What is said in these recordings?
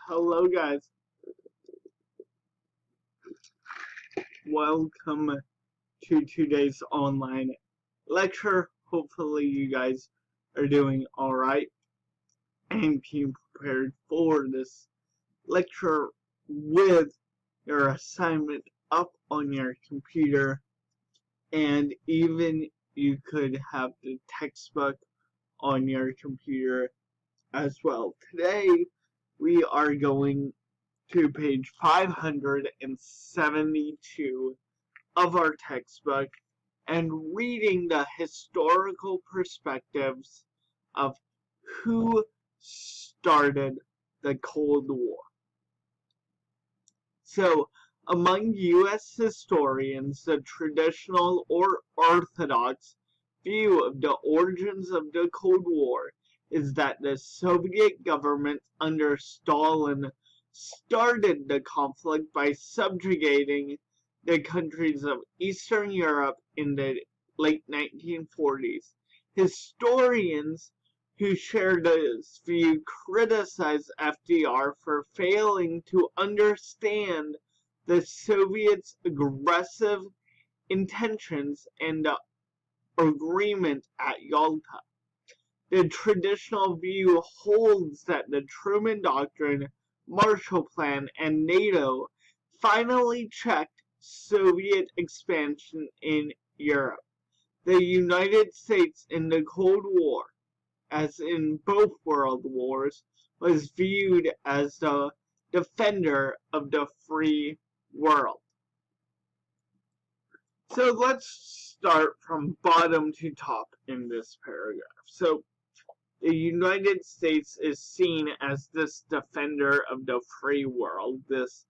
Hello guys, welcome to today's online lecture. Hopefully you guys are doing alright and being prepared for this lecture with your assignment up on your computer, and even you could have the textbook on your computer as well. Today we are going to page 572 of our textbook and reading the historical perspectives of who started the Cold War. So, among U.S. historians, the traditional or orthodox view of the origins of the Cold War is that the Soviet government under Stalin started the conflict by subjugating the countries of Eastern Europe in the late 1940s. Historians who share this view criticize FDR for failing to understand the Soviets' aggressive intentions and the agreement at Yalta. The traditional view holds that the Truman Doctrine, Marshall Plan, and NATO finally checked Soviet expansion in Europe. The United States in the Cold War, as in both world wars, was viewed as the defender of the free world. So let's start from bottom to top in this paragraph. So the United States is seen as this defender of the free world, this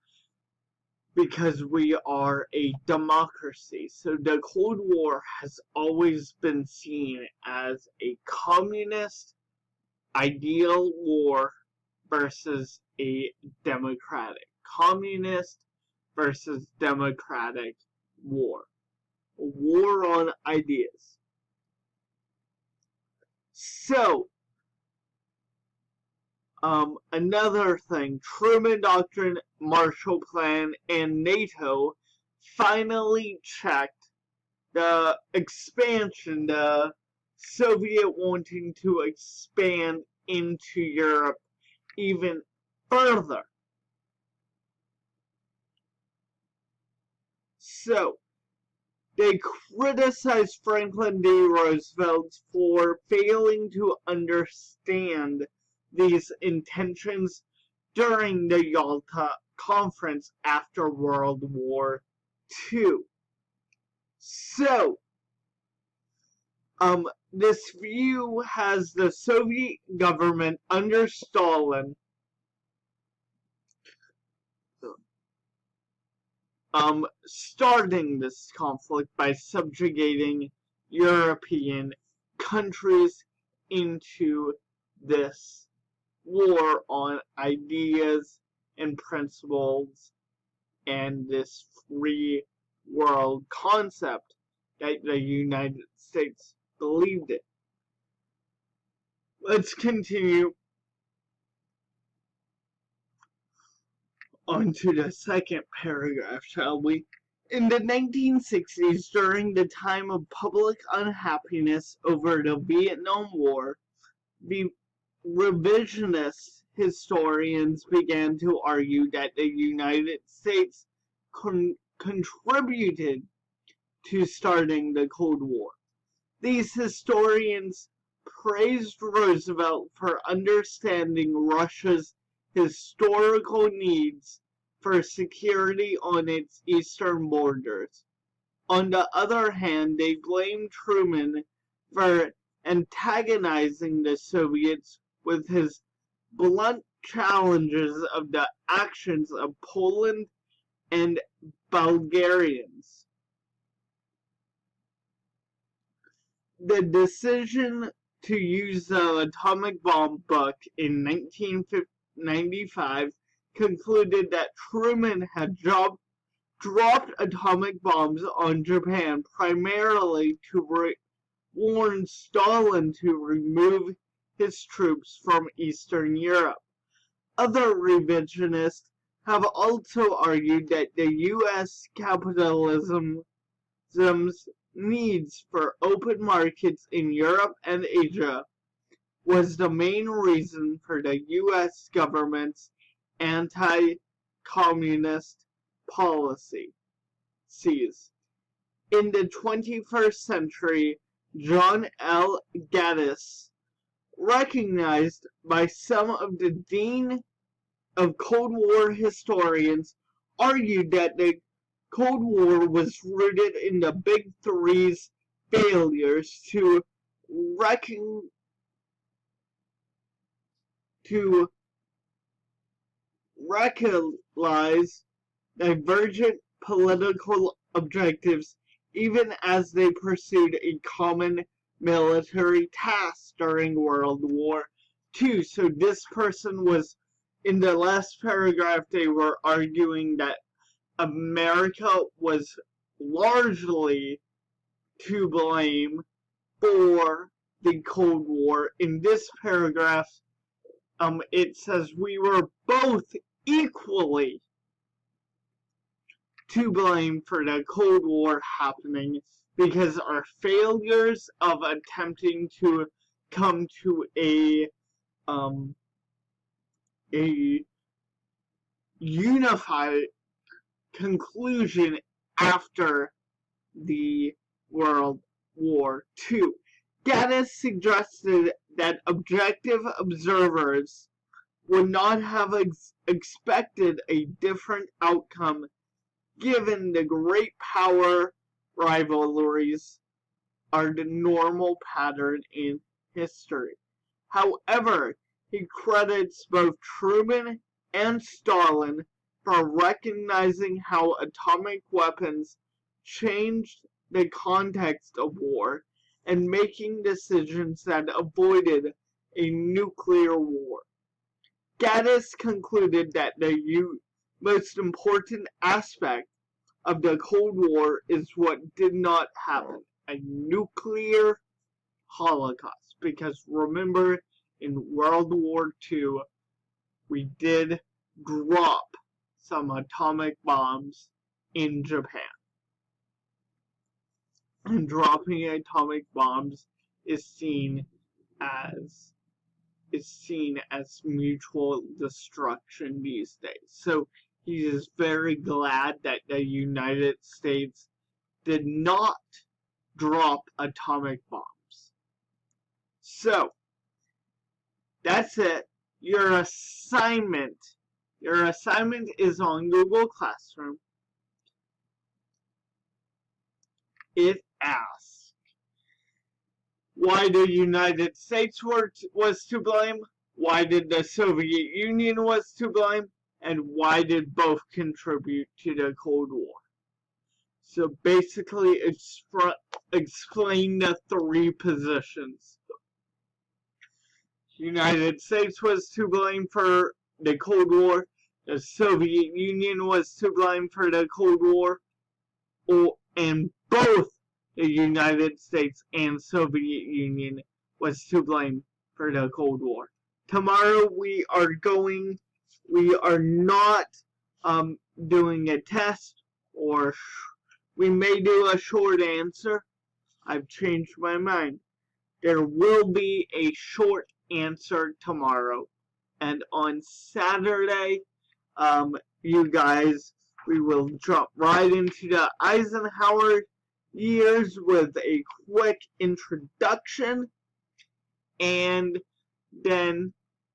because we are a democracy. So the Cold War has always been seen as a communist ideal war versus a democratic. Communist versus democratic war. A war on ideas. So, another thing, Truman Doctrine, Marshall Plan, and NATO finally checked the expansion, the Soviet wanting to expand into Europe even further. So, they criticized Franklin D. Roosevelt for failing to understand these intentions during the Yalta Conference after World War II. So, this view has the Soviet government under Stalin starting this conflict by subjugating European countries into this war on ideas and principles and this free world concept that the United States believed in. Let's continue on to the second paragraph, shall we? In the 1960s, during the time of public unhappiness over the Vietnam War, the revisionist historians began to argue that the United States contributed to starting the Cold War. These historians praised Roosevelt for understanding Russia's historical needs for security on its eastern borders. On the other hand, they blamed Truman for antagonizing the Soviets with his blunt challenges of the actions of Poland and Bulgarians. The decision to use the atomic bomb book in 1995 concluded that Truman had dropped atomic bombs on Japan primarily to warn Stalin to remove his troops from Eastern Europe. Other revisionists have also argued that the U.S. capitalism's needs for open markets in Europe and Asia was the main reason for the U.S. government's anti-communist policies. In the 21st century, John L. Gaddis, recognized by some of the Dean of Cold War historians, argued that the Cold War was rooted in the Big Three's failures to recognize divergent political objectives even as they pursued a common military task during World War II. So this person was, in the last paragraph, they were arguing that America was largely to blame for the Cold War. In this paragraph, it says we were both equally to blame for the Cold War happening because our failures of attempting to come to a unified conclusion after the World War II. Gaddis suggested that objective observers would not have expected a different outcome given the great power rivalries are the normal pattern in history. However, he credits both Truman and Stalin for recognizing how atomic weapons changed the context of war and making decisions that avoided a nuclear war. Gaddis concluded that the most important aspect of the Cold War is what did not happen, a nuclear holocaust. Because remember, in World War II, we did drop some atomic bombs in Japan. And dropping atomic bombs is seen as mutual destruction these days. So he is very glad that the United States did not drop atomic bombs. So that's it. Your assignment is on Google Classroom. It asks, why the United States was to blame? Why did the Soviet Union was to blame? And why did both contribute to the Cold War? So basically, explain the three positions. United States was to blame for the Cold War. The Soviet Union was to blame for the Cold War. And both the United States and Soviet Union was to blame for the Cold War. Tomorrow we are not doing a test, or we may do a short answer. I've changed my mind. There will be a short answer tomorrow. And on Saturday, you guys, we will jump right into the Eisenhower years with a quick introduction, and then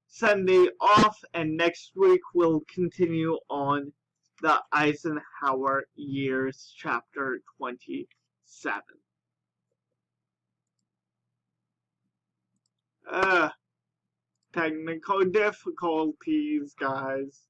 Sunday off, and next week we'll continue on the Eisenhower years, chapter 27. Technical difficulties, guys.